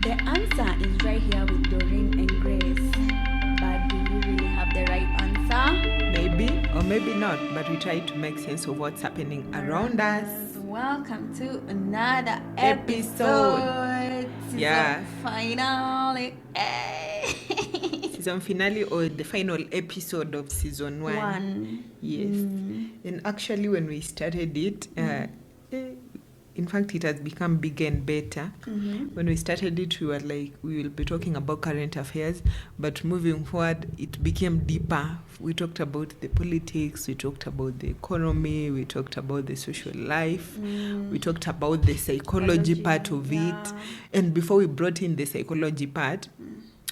The answer is right here with Doreen and Grace. But do we really have the right answer? Maybe or maybe not, but we try to make sense of what's happening around us. Welcome to another Episode. Season finale. Season finale or the final episode of season 1. Yes. And actually when we started it, in fact, it has become bigger and better. When we started it, we were like, we will be talking about current affairs, but moving forward, it became deeper. We talked about the politics, we talked about the economy, we talked about the social life, we talked about the psychology part of it. And before we brought in the psychology part,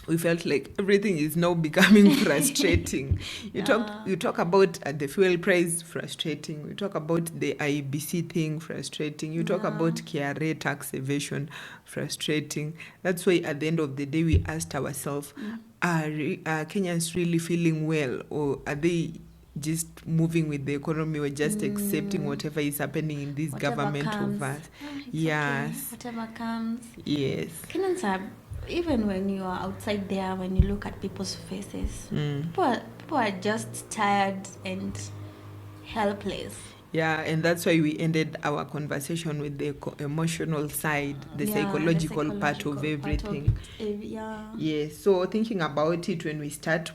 we felt like everything is now becoming frustrating. You talk about the fuel price, frustrating. We talk about the IEBC thing, frustrating. You talk about KRA tax evasion, frustrating. That's why at the end of the day we asked ourselves, are Kenyans really feeling well, or are they just moving with the economy or just accepting whatever is happening in this government of us? Yes. Okay. Whatever comes. Yes. Kenyans are, even when you are outside there, when you look at people's faces, people are just tired and helpless. Yeah, and that's why we ended our conversation with the emotional side, the psychological part of everything. Yes, so thinking about it, when we started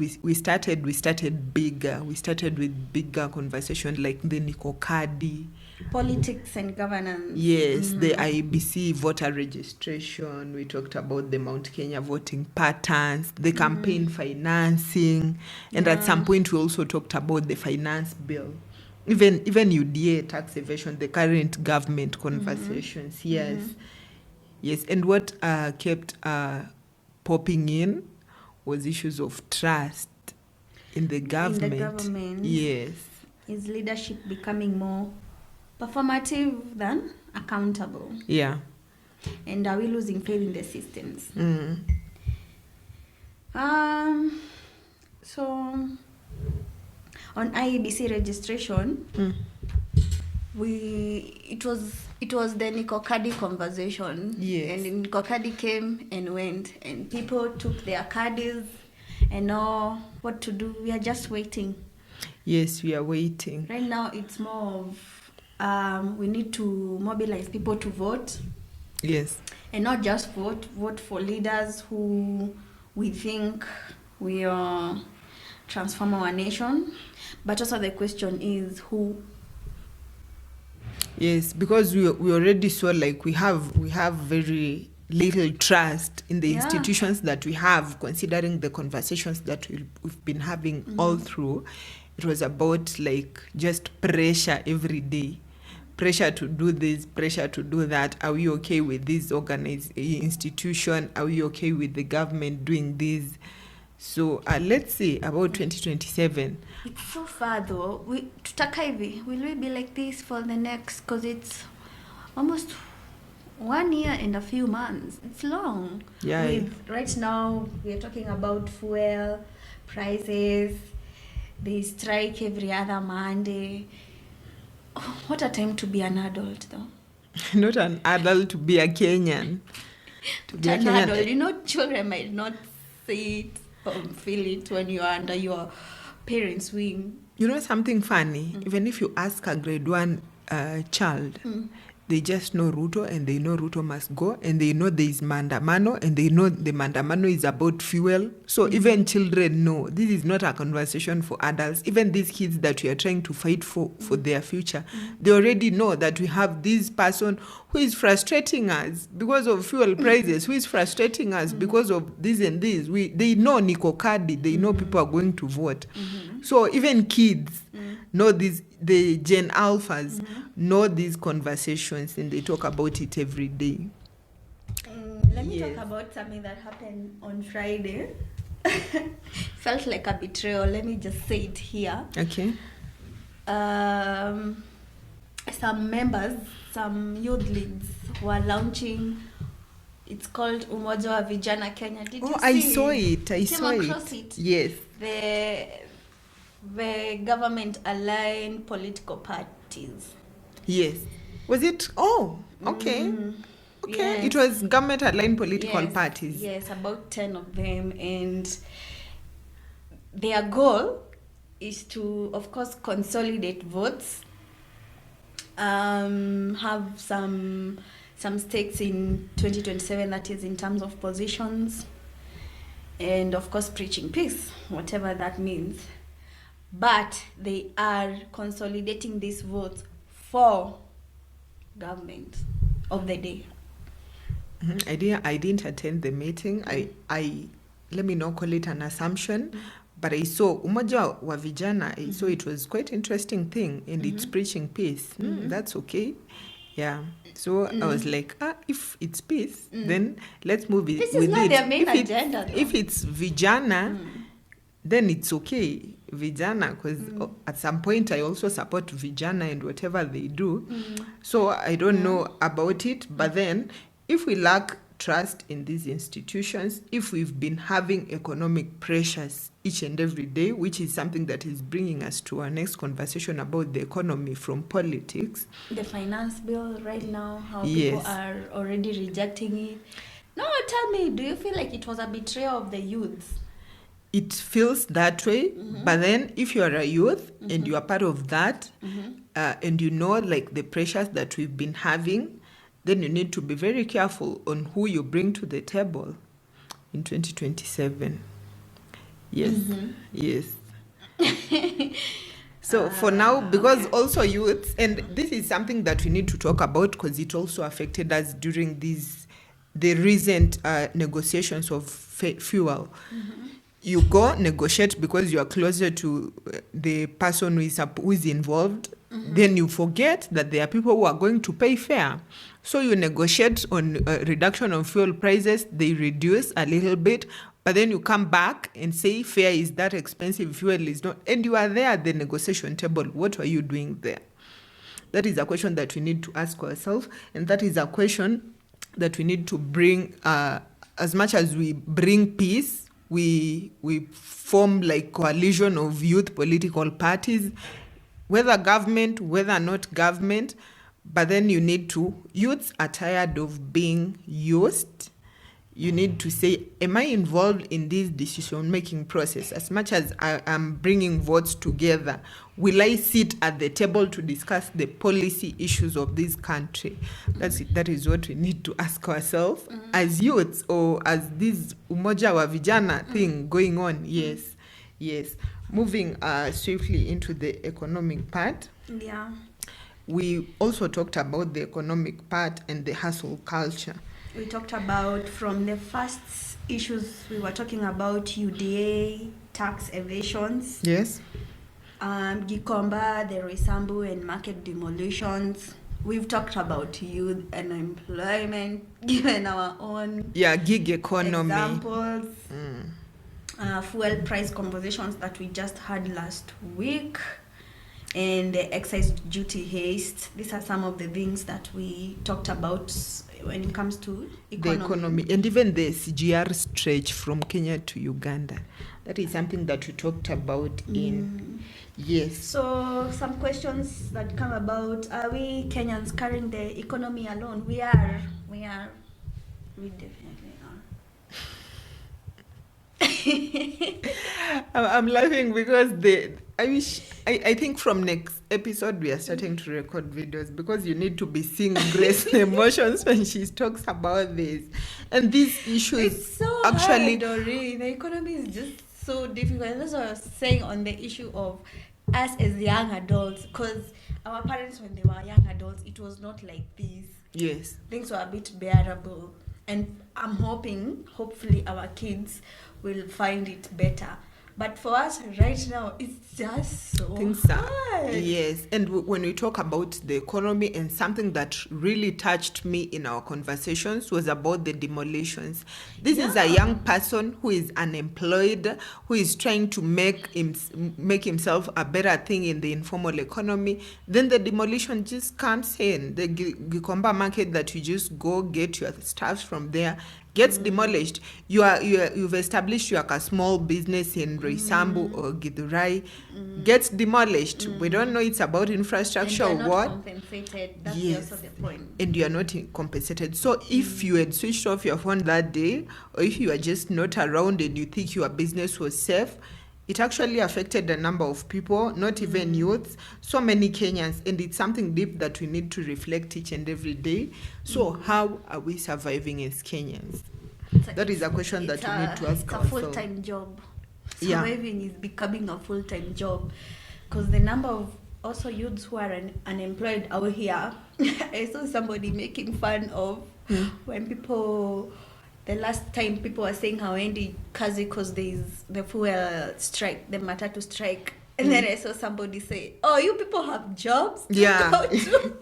bigger. We started with bigger conversation like the Nikokadi, politics and governance. Yes, the IEBC voter registration. We talked about the Mount Kenya voting patterns, the campaign financing, and at some point we also talked about the finance bill. Even UDA tax evasion, the current government conversations. Yes, and what kept popping in was issues of trust in the government. Yes, is leadership becoming more performative than accountable? Yeah. And are we losing faith in the systems? So on IEBC registration, it was the Nikokadi conversation. Yes. And Nikokadi came and went, and people took their cards and know what to do. We are just waiting. Yes, we are waiting. Right now it's more of we need to mobilize people to vote. Yes. And not just vote for leaders who we think will transform our nation. But also the question is who. Yes, because we already saw like we have very little trust in the institutions that we have, considering the conversations that we've been having all through. It was about like just pressure every day. Pressure to do this, pressure to do that. Are we okay with this organized institution? Are we okay with the government doing this? So let's see about 2027. It's so far though. Will we be like this for the next? Because it's almost 1 year and a few months. It's long. Yeah. Right now we are talking about fuel prices. They strike every other Monday. Oh, what a time to be an adult though. Not an adult, to be a Kenyan. Adult. Children might not see it or feel it when you are under your parents' wing. Something funny? Even if you ask a grade 1 child, they just know Ruto, and they know Ruto must go, and they know there is Mandamano, and they know the Mandamano is about fuel. So even children know this is not a conversation for adults. Even these kids that we are trying to fight for their future, they already know that we have this person who is frustrating us because of fuel prices, who is frustrating us because of this and this. They know Nikokadi, they know people are going to vote. So even kids know this. The Gen Alphas know these conversations, and they talk about it every day. Let me talk about something that happened on Friday. Felt like a betrayal. Let me just say it here. Okay. Some members, some youth leads were launching. It's called Umoja wa Vijana Kenya. Did you see? I saw it. I saw it. Yes. The government aligned political parties. Yes. Was it? Oh, okay. Okay, Yes. it was government-aligned political parties. Yes, about 10 of them. And their goal is to, of course, consolidate votes, have some stakes in 2027, that is in terms of positions, and of course preaching peace, whatever that means. But they are consolidating these votes for government of the day. I didn't attend the meeting. I let me not call it an assumption, but I saw umoja wa vijana. I saw it was quite interesting thing, and it's preaching peace. That's okay. Yeah. So I was like, if it's peace, then let's move it. This with is not it. their main agenda, though. If it's vijana, then it's okay. Vijana, because at some point I also support vijana and whatever they do. So I don't know about it, but then if we lack trust in these institutions, if we've been having economic pressures each and every day, which is something that is bringing us to our next conversation about the economy from politics. The finance bill right now, how Yes. people are already rejecting it. No, tell me, do you feel like it was a betrayal of the youths? It feels that way, but then if you are a youth and you are part of that, and you know like the pressures that we've been having, then you need to be very careful on who you bring to the table in 2027. Yes, yes. So for now, because also youths, and this is something that we need to talk about because it also affected us during the recent negotiations of fuel. You go negotiate because you are closer to the person who is involved. Then you forget that there are people who are going to pay fare. So you negotiate on reduction of fuel prices. They reduce a little bit, but then you come back and say fare is that expensive, fuel is not. And you are there at the negotiation table. What are you doing there? That is a question that we need to ask ourselves. And that is a question that we need to bring, as much as we bring peace, we form like coalition of youth political parties, whether government, whether not government, but then youths are tired of being used. You need to say, am I involved in this decision-making process? As much as I am bringing votes together, will I sit at the table to discuss the policy issues of this country? That is what we need to ask ourselves as youths, or as this umoja wa vijana thing going on. Yes, yes. Moving swiftly into the economic part. Yeah. We also talked about the economic part and the hustle culture. We talked about, from the first issues, we were talking about UDA, tax evasions. Yes. Gikomba, the Roysambu and market demolitions. We've talked about youth unemployment, given our own gig economy examples. Fuel price conversations that we just had last week, and the excise duty haste. These are some of the things that we talked about when it comes to economy. The economy, and even the CGR stretch from Kenya to Uganda. That is something that we talked about in. Yes. So some questions that come about: are we Kenyans carrying the economy alone? We are. We definitely are. I'm laughing because I think from next episode we are starting to record videos, because you need to be seeing Grace's emotions when she talks about this. And these issues, it's so actually hard, Doreen. The economy is just so difficult. And that's what I was saying on the issue of us as young adults, because our parents, when they were young adults, it was not like this. Yes. Things were a bit bearable. And I'm hopefully our kids will find it better. But for us right now, it's just so hard. Yes. And when we talk about the economy, and something that really touched me in our conversations was about the demolitions. This is a young person who is unemployed, who is trying to make himself a better thing in the informal economy. Then the demolition just comes in. The Gikomba market that you just go get your stuff from there, gets demolished. You've established like a small business in Roysambu or Githurai, gets demolished. We don't know it's about infrastructure or what. Compensated. That's Yes. also the point. And you are not compensated. So if you had switched off your phone that day, or if you are just not around and you think your business was safe, it actually affected a number of people, not even youths, so many Kenyans. And it's something deep that we need to reflect each and every day. So how are we surviving as Kenyans? That is a question that we need to ask It's a ourselves. full-time job. Yeah. Surviving is becoming a full-time job. Because the number of also youths who are unemployed out here, I saw somebody making fun of when people... The last time people were saying how Andy Kazi because there is the fuel strike, the matatu strike. And then I saw somebody say, oh, you people have jobs to go to.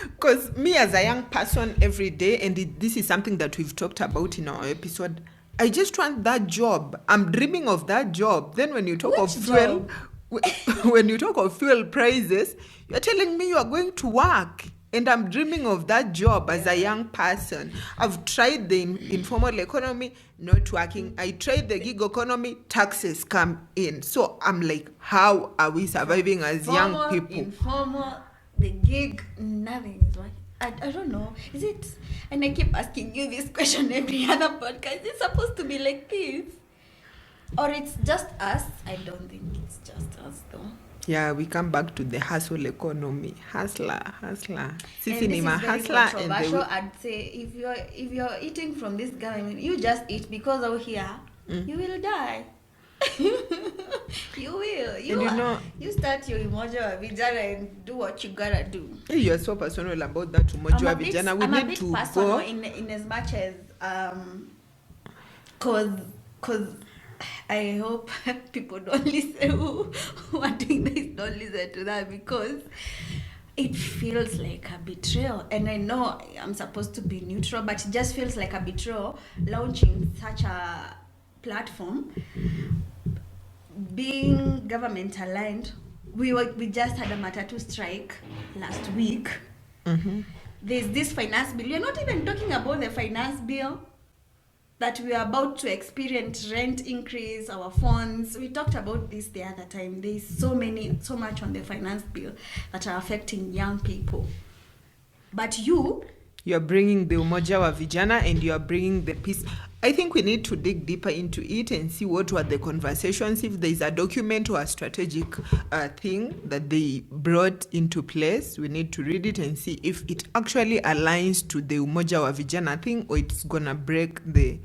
Because me as a young person every day, and this is something that we've talked about in our episode, I just want that job. I'm dreaming of that job. Then when you talk of fuel, when you talk of fuel prices, you're telling me you are going to work. And I'm dreaming of that job as a young person. I've tried the informal economy, not working. I tried the gig economy, taxes come in. So I'm like, how are we surviving as young people? Informal, the gig, nothing is working. I don't know. Is it? And I keep asking you this question every other podcast. Is it supposed to be like this? Or it's just us? I don't think it's just us though. Yeah, we come back to the hustle economy. Hustler. Sisi ni And mahustler. controversial. I'd say if you're eating from this government, you just eat because out here you will die. You will. You start your umoja wa vijana and do what you gotta do. You are so personal about that umoja wa vijana. We need to go in as much as cause I hope people don't listen who are doing this, don't listen to that, because it feels like a betrayal. And I know I'm supposed to be neutral, but it just feels like a betrayal launching such a platform. Being government aligned, we just had a matatu strike last week. There's this finance bill. We're not even talking about the finance bill that we are about to experience, rent increase, our phones. We talked about this the other time. There's so much on the finance bill that are affecting young people. But you're bringing the umoja wa vijana and you're bringing the peace. I think we need to dig deeper into it and see what were the conversations. If there's a document or a strategic thing that they brought into place, we need to read it and see if it actually aligns to the umoja wa vijana thing or it's gonna break the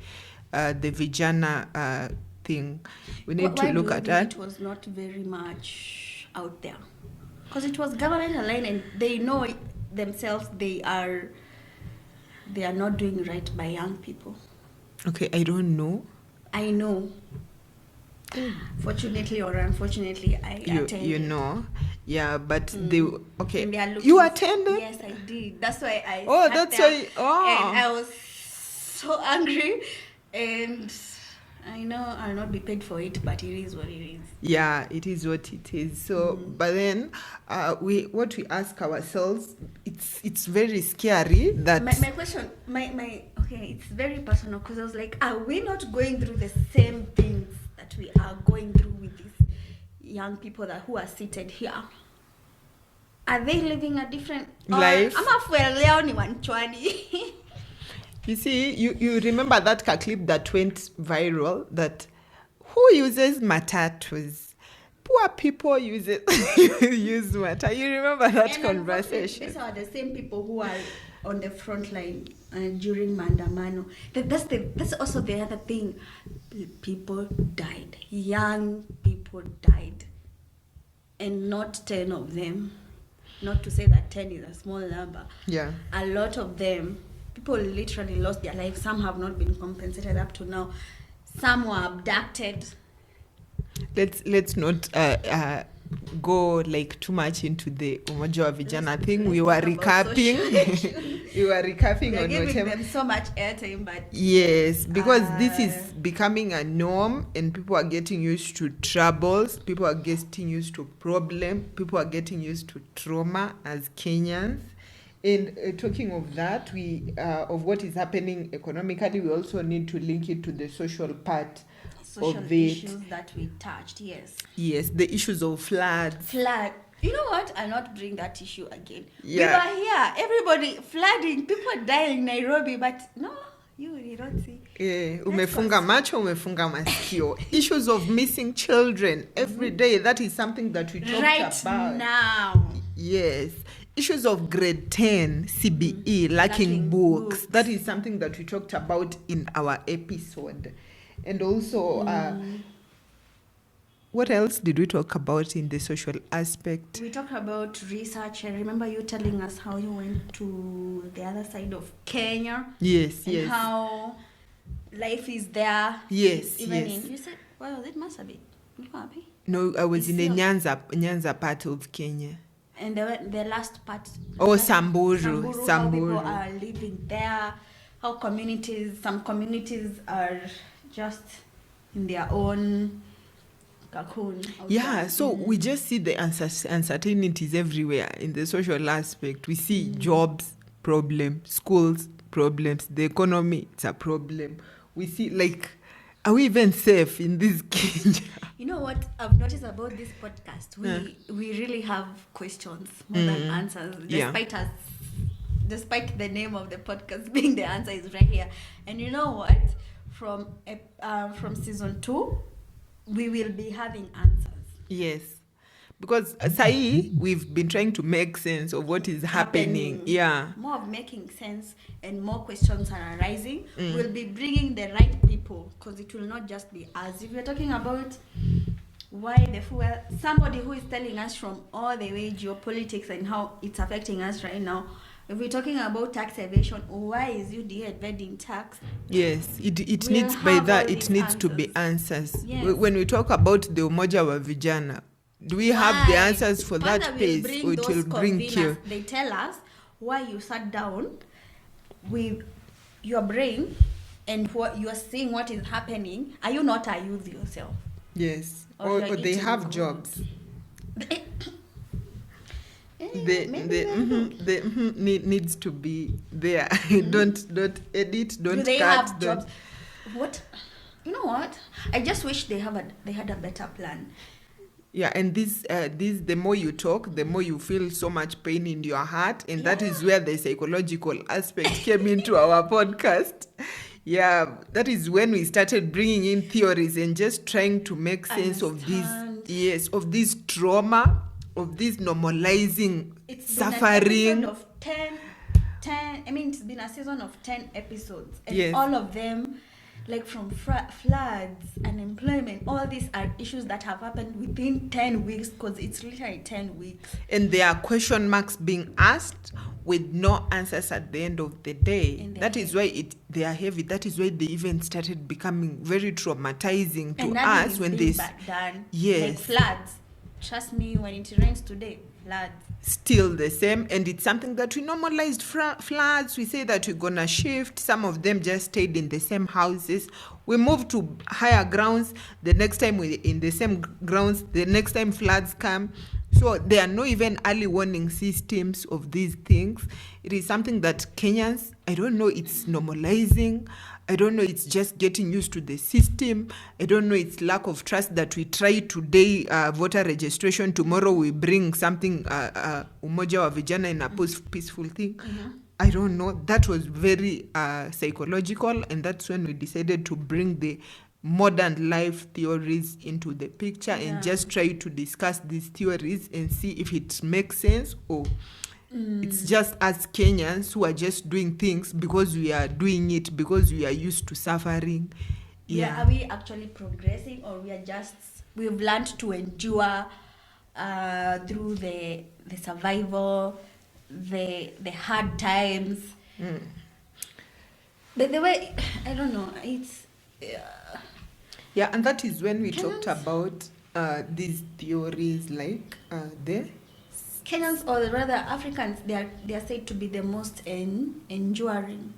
vijana thing. We need to look at that. It was not very much out there because it was government aligned and they know themselves they are not doing right by young people. Okay, I don't know. I know. Fortunately or unfortunately, I attended. You know. Yeah, but okay. You attended? Yes, I did. That's why I that's why. And I was so angry. And I know I'll not be paid for it, but it is what it is. Yeah, it is what it is. So, but then we ask ourselves, it's very scary that... My question, okay, it's very personal because I was like, are we not going through the same things that we are going through with these young people who are seated here? Are they living a different life? I'm a only one chwani. You see, you remember that clip that went viral, that who uses matatus? Poor people use matatu. You remember that conversation? These are the same people who are on the front line during Mandamano. That's also the other thing. People died. Young people died. And not 10 of them. Not to say that 10 is a small number. Yeah. A lot of them, people literally lost their lives. Some have not been compensated up to now. Some were abducted. Let's not go like too much into the umoja wa vijana thing. We were recapping. We were recapping on giving whatever. Them so much airtime, but yes, because this is becoming a norm, and people are getting used to troubles. People are getting used to problem. People are getting used to trauma as Kenyans. And talking of that, we of what is happening economically, we also need to link it to the social part social of it. issues that we touched. Yes, the issues of floods. You know what? I'll not bring that issue again. Yeah. We were here, everybody flooding, people dying in Nairobi, but no, you don't see. Yeah, umefunga macho, umefunga masikio. Issues of missing children every day. That is something that we talked right about. now. Yes. Issues of grade 10 CBE, lacking books. That is something that we talked about in our episode. And also, what else did we talk about in the social aspect? We talked about research. I remember you telling us how you went to the other side of Kenya. Yes, and how life is there. Yes, Even yes. you said, well, it must have been. No, I was in the Nyanza part of Kenya. And the last part. Samburu. How people are living there. How some communities are just in their own cocoon. Yeah, so we just see the uncertainties everywhere in the social aspect. We see jobs, problems, schools, problems, the economy, it's a problem. We see, are we even safe in this Kenya? You know what I've noticed about this podcast? We really have questions more than answers, despite the name of the podcast being the answer is right here. And you know what? From season 2, we will be having answers. Yes. Because Sai, we've been trying to make sense of what is happening. Yeah. More of making sense and more questions are arising. We'll be bringing the right people because it will not just be us. If you're talking about why the fuel, somebody who is telling us from all the way geopolitics and how it's affecting us right now. If we're talking about tax evasion, why is UDA evading tax? Yes, it needs by that. It needs to be answers. Yes. When we talk about the Umoja wa Vijana, do we have the answers for that space, or it will bring you? They tell us why you sat down with your brain and what you are seeing what is happening. Are you not a youth yourself? Yes, or they have jobs. Needs to be there. Don't edit. Don't they cut. Have jobs? What? You know what? I just wish they had a better plan. Yeah, and this the more you talk, the more you feel so much pain in your heart, and that is where the psychological aspect came into our podcast. Yeah, that is when we started bringing in theories and just trying to make sense of this trauma, of this normalizing suffering. It's been a season of 10 episodes, and all of them, from floods, unemployment, all these are issues that have happened within 10 weeks, because it's literally 10 weeks. And there are question marks being asked with no answers at the end of the day. That is why they are heavy. That is why they even started becoming very traumatizing to us when they... Yes. Like floods. Trust me, when it rains today, floods. Still the same, and it's something that we normalized. Floods, we say that we're gonna shift. Some of them just stayed in the same houses. We moved to higher grounds. The next time we're in the same grounds, the next time floods come. So there are no even early warning systems of these things. It is something that Kenyans, I don't know, it's normalizing. I don't know, it's just getting used to the system. I don't know, it's lack of trust that we try today, voter registration. Tomorrow we bring something, Umoja wa Vijana in a peaceful thing. Mm-hmm. I don't know. That was very psychological, and that's when we decided to bring the modern life theories into the picture and just try to discuss these theories and see if it makes sense or it's just us Kenyans who are just doing things because we are doing it because we are used to suffering. Yeah, are we actually progressing, or we've learned to endure through the survival, the hard times. But the way, I don't know, it's... Yeah, and that is when we talked about these theories like the... Kenyans, or rather Africans, they are said to be the most enduring.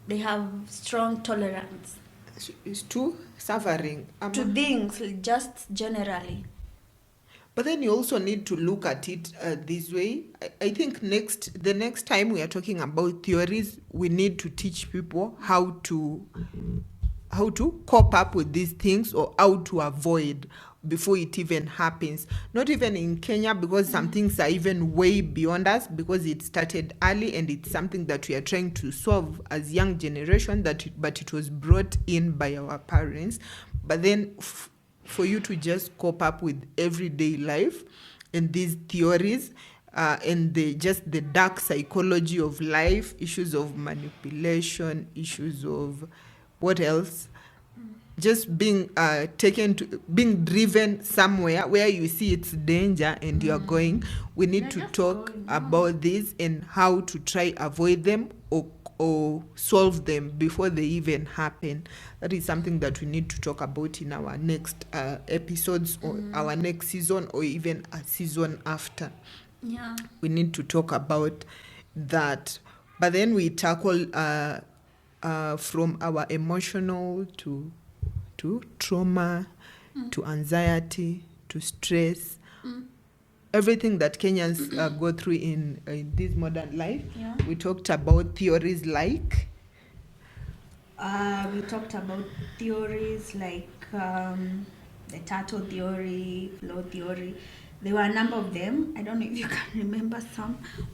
They have strong tolerance. It's to suffering. To things, just generally. But then you also need to look at it this way. I think the next time we are talking about theories, we need to teach people how to cope up with these things, or how to avoid before it even happens. Not even in Kenya, because some things are even way beyond us, because it started early and it's something that we are trying to solve as young generation, but it was brought in by our parents. But then for you to just cope up with everyday life and these theories, and the dark psychology of life, issues of manipulation, issues of what else, just being being driven somewhere where you see it's danger and you're going. We need to talk about this and how to try avoid them, or solve them before they even happen. That is something that we need to talk about in our next episodes, or our next season, or even a season after. Yeah. We need to talk about that. But then we tackle from our emotional to trauma, to anxiety, to stress, everything that Kenyans go through in this modern life. Yeah. We talked about theories like? We talked about theories like the turtle theory, flow theory. There were a number of them. I don't know if you can remember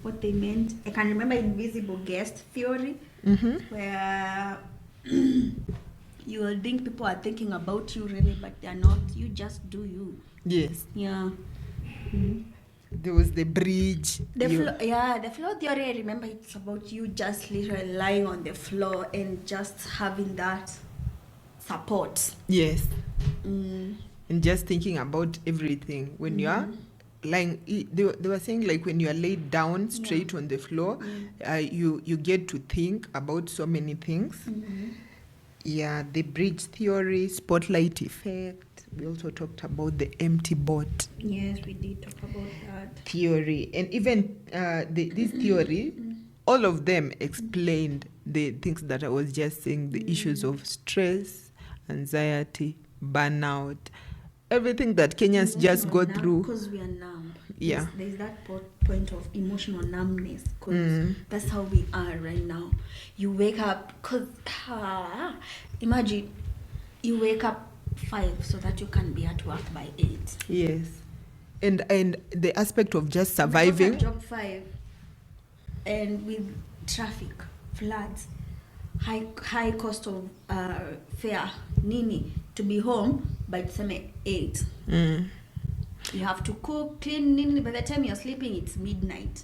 what they meant. I can remember invisible guest theory, where you will think people are thinking about you really, but they're not. You just do you. Yes. Yeah. There was the bridge. The floor theory, I remember it's about you just literally lying on the floor and just having that support. Yes. And just thinking about everything. When you are lying, they were saying, like, when you are laid down straight on the floor, you get to think about so many things. Yeah, the bridge theory, spotlight effect. We also talked about the empty bot. Yes, we did talk about that. Theory. And even this theory, all of them explained the things that I was just saying, the issues of stress, anxiety, burnout, everything that Kenyans just go through. Because we are numb. Yeah. There's that point of emotional numbness, because that's how we are right now. You wake up, because imagine you wake up 5 so that you can be at work by 8. Yes. And the aspect of just surviving. At job 5, and with traffic, floods, high cost of fare, nini, to be home by 8. You have to cook, clean, nini. By the time you're sleeping, it's midnight.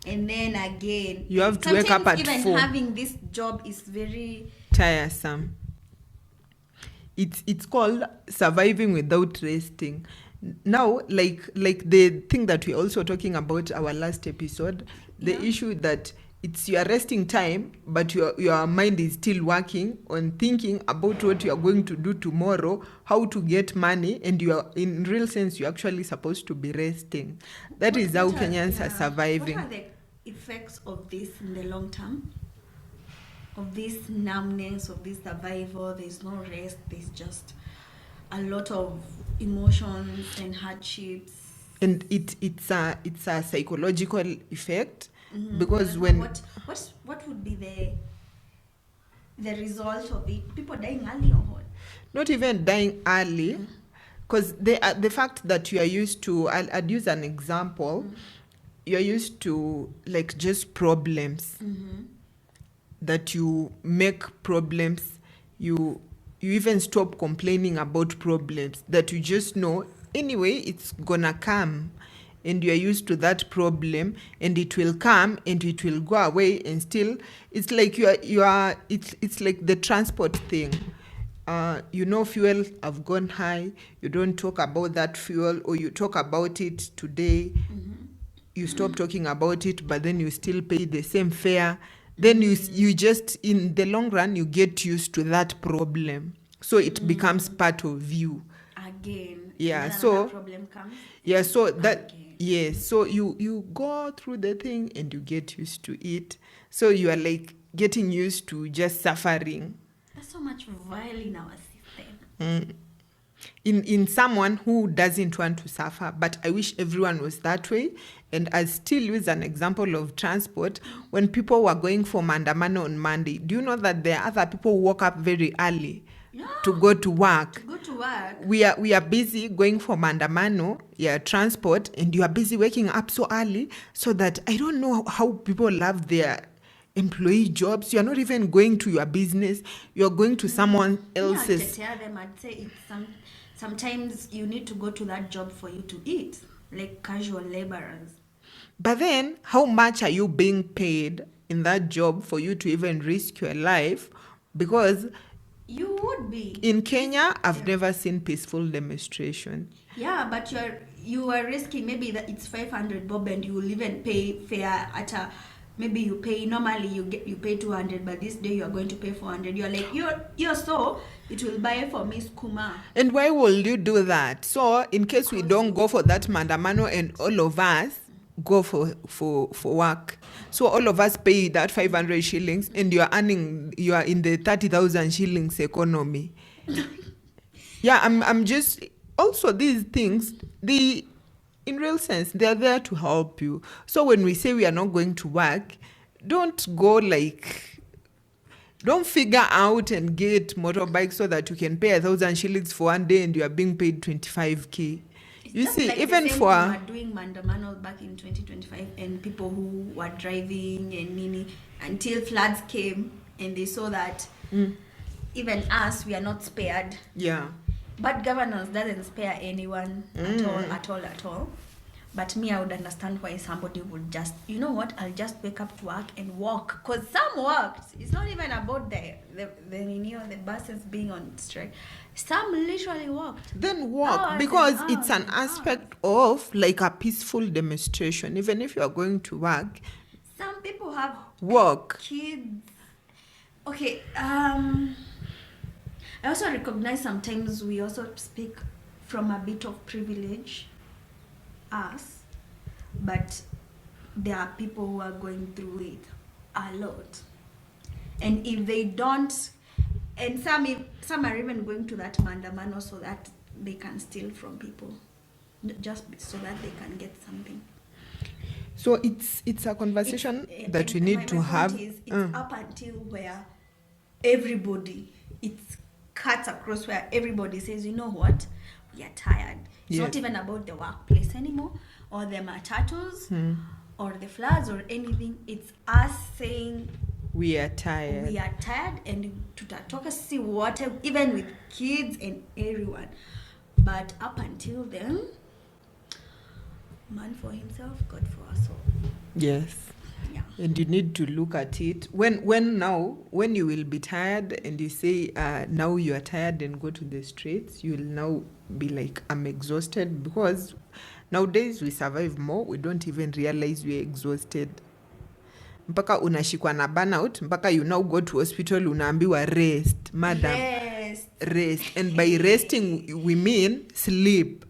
And then again, you have to wake up at 4. Even having this job is very tiresome. It's called surviving without resting. Now, like the thing that we're also talking about our last episode, the issue that it's your resting time, but your mind is still working on thinking about what you are going to do tomorrow, how to get money, and you are, in real sense, you're actually supposed to be resting. That is how Kenyans are surviving. What are the effects of this in the long term? Of this numbness, of this survival, there's no rest, there's just a lot of emotions and hardships. And it's a psychological effect, because when what would be the result of it? People dying early or what? Not even dying early, because the fact that you are used to, I'd use an example, you're used to, like, just problems, that you make problems, you even stop complaining about problems, that you just know anyway it's gonna come, and you're used to that problem, and it will come and it will go away, and still it's like it's like the transport thing. Fuel have gone high, you don't talk about that fuel, or you talk about it today, you stop talking about it, but then you still pay the same fare. Then you just, in the long run, you get used to that problem. So it becomes part of you. Again. Yeah, so problem comes. Yeah, so that again. Yes, so you go through the thing and you get used to it. So you are like getting used to just suffering. There's so much vile in our system. in someone who doesn't want to suffer. But I wish everyone was that way. And I still use an example of transport. When people were going for Mandamano on Monday, do you know that there are other people who woke up very early to go to work? We are busy going for Mandamano, transport, and you are busy waking up so early, so that I don't know how people love their employee jobs. You're not even going to your business, you're going to someone else's. Yeah, to tell them, I'd say it's sometimes you need to go to that job for you to eat, like casual laborers. But then, how much are you being paid in that job for you to even risk your life? Because you would be. In Kenya, I've never seen peaceful demonstration. Yeah, but you are risking maybe that it's 500 bob and you will even pay fare at a, maybe you pay normally you pay 200, but this day you are going to pay 400. You're like you're so it will buy for me skuma. And why will you do that? So in case we don't go for that Mandamano and all of us go for work, so all of us pay that 500 shillings and you are in the 30,000 shillings economy. Yeah, I'm just also these things, in real sense, they're there to help you. So when we say we are not going to work, don't figure out and get motorbikes so that you can pay 1,000 shillings for one day and you are being paid 25k. You see, like even for we were doing Mandamano back in 2025, and people who were driving and nini until floods came and they saw that even us, we are not spared. Yeah. But governance doesn't spare anyone at all. But me, I would understand why somebody would just, you know what, I'll just wake up to work and walk. Because some worked. It's not even about the buses being on strike. Some literally walked. Then walk, because it's an aspect of like a peaceful demonstration. Even if you are going to work, some people have work. Kids. Okay, I also recognize sometimes we also speak from a bit of privilege, us, but there are people who are going through it a lot. And if they don't, and some are even going to that Mandamano so that they can steal from people, just so that they can get something. So it's a conversation that we need to have. It's up until where everybody, it's cuts across where everybody says, you know what, we are tired. It's not even about the workplace anymore, or the matatus, or the floods, or anything. It's us saying we are tired. We are tired, and tutatoka see what, even with kids and everyone. But up until then, man for himself, God for us all. Yes. Yeah. And you need to look at it. When you will be tired and you say, now you are tired and go to the streets, you will now be like, I'm exhausted. Because nowadays we survive more. We don't even realize we're exhausted. Mpaka unashikwa na burnout. Mpaka you now go to hospital, unaambiwa rest. Madam, rest. And by resting, we mean sleep.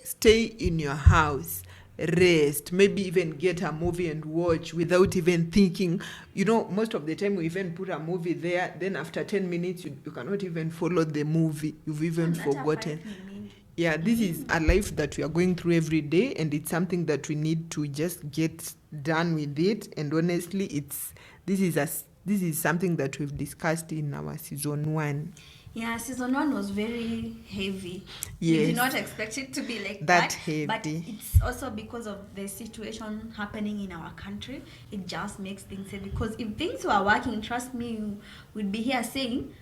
Stay in your house. Rest, maybe even get a movie and watch without even thinking. You know, most of the time we even put a movie there, then after 10 minutes you cannot even follow the movie. You've even forgotten. Yeah, this is a life that we are going through every day, and it's something that we need to just get done with it. And honestly, this is something that we've discussed in our season 1. Yeah, season 1 was very heavy. Yes. We did not expect it to be like that heavy. But it's also because of the situation happening in our country. It just makes things heavy. Because if things were working, trust me, we'd be here saying,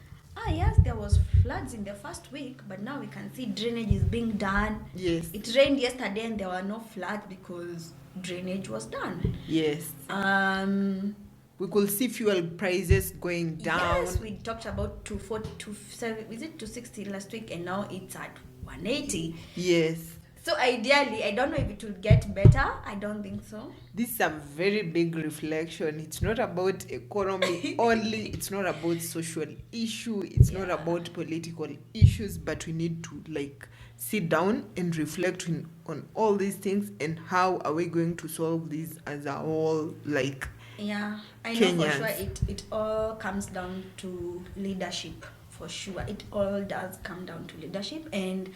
yes, there was floods in the first week, but now we can see drainage is being done. Yes. It rained yesterday and there were no floods because drainage was done. Yes. We could see fuel prices going down. Yes, we talked about 240, is it 260 last week, and now it's at 180. Yes. So ideally, I don't know if it will get better. I don't think so. This is a very big reflection. It's not about economy only. It's not about social issue. It's not about political issues. But we need to sit down and reflect on all these things, and how are we going to solve this as a whole, Yeah, I Kenyans. know for sure it all comes down to leadership. for sure. It all does come down to leadership. And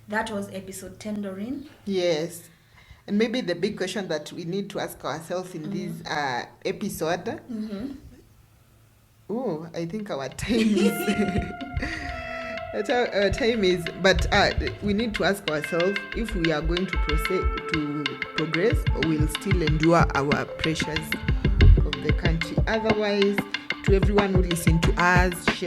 that was episode 10, Doreen. Yes. And maybe the big question that we need to ask ourselves in this episode. Oh, I think our time is our time is, but we need to ask ourselves if we are going to progress, or we'll still endure our pressures of the country. Otherwise, to everyone who listened to us, share